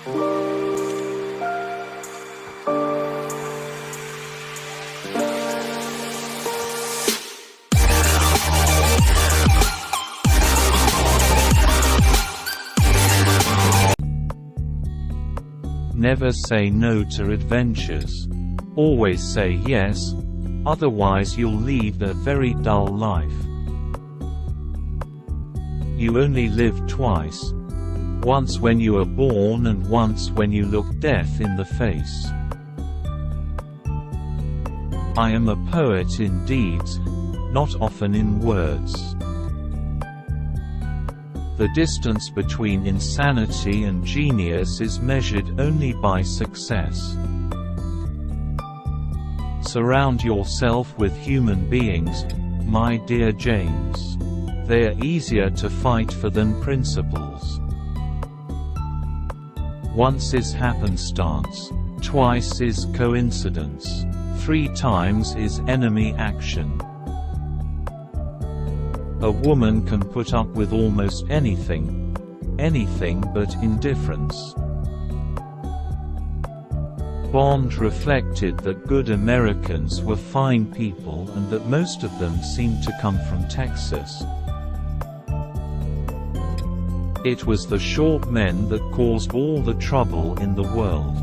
Never say no to adventures. Always say yes, otherwise you'll lead a very dull life. You only live twice. Once when you are born and once when you look death in the face. I am a poet in deeds, not often in words. The distance between insanity and genius is measured only by success. Surround yourself with human beings, my dear James. They are easier to fight for than principles. Once is happenstance, twice is coincidence, 3 times is enemy action. A woman can put up with almost anything but indifference. Bond reflected that good Americans were fine people and that most of them seemed to come from Texas. It was the short men that caused all the trouble in the world.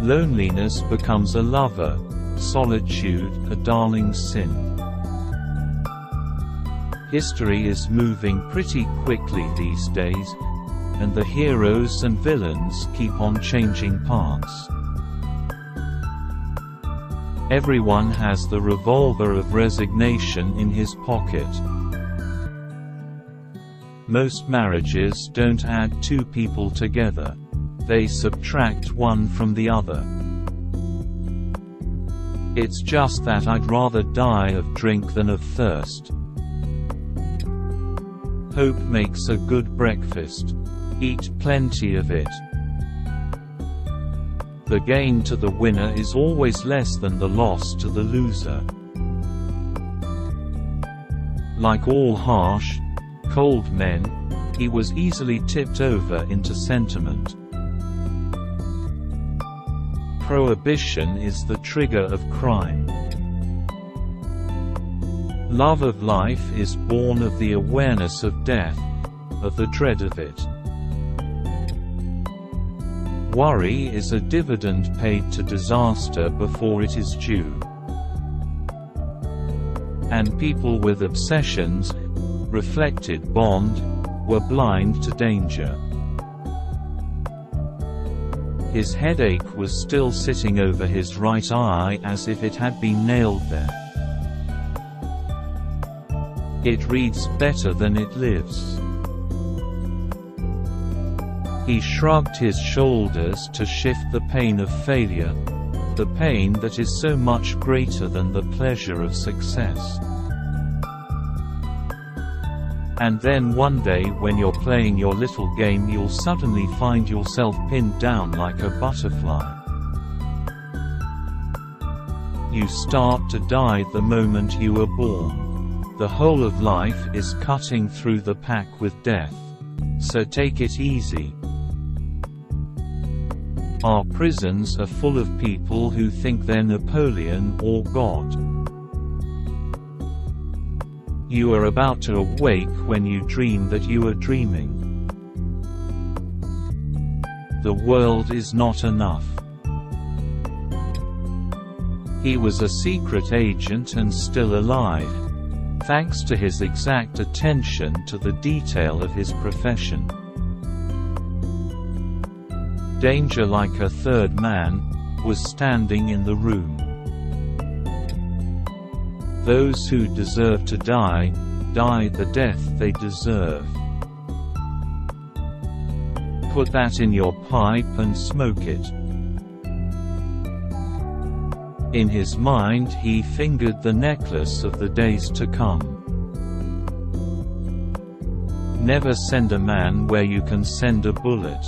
Loneliness becomes a lover, solitude a darling sin. History is moving pretty quickly these days, and the heroes and villains keep on changing parts. Everyone has the revolver of resignation in his pocket. Most marriages don't add 2 people together. They subtract one from the other. It's just that I'd rather die of drink than of thirst. Hope makes a good breakfast. Eat plenty of it. The gain to the winner is always less than the loss to the loser. Like all harsh, cold men, he was easily tipped over into sentiment. Prohibition is the trigger of crime. Love of life is born of the awareness of death, of the dread of it. Worry is a dividend paid to disaster before it is due. And people with obsessions, reflected Bond, were blind to danger. His headache was still sitting over his right eye as if it had been nailed there. It reads better than it lives. He shrugged his shoulders to shift the pain of failure, the pain that is so much greater than the pleasure of success. And then one day when you're playing your little game, you'll suddenly find yourself pinned down like a butterfly. You start to die the moment you were born. The whole of life is cutting through the pack with death. So take it easy. Our prisons are full of people who think they're Napoleon or God. You are about to awake when you dream that you are dreaming. The world is not enough. He was a secret agent and still alive, thanks to his exact attention to the detail of his profession. Danger, like a third man, was standing in the room. Those who deserve to die, die the death they deserve. Put that in your pipe and smoke it. In his mind he fingered the necklace of the days to come. Never send a man where you can send a bullet.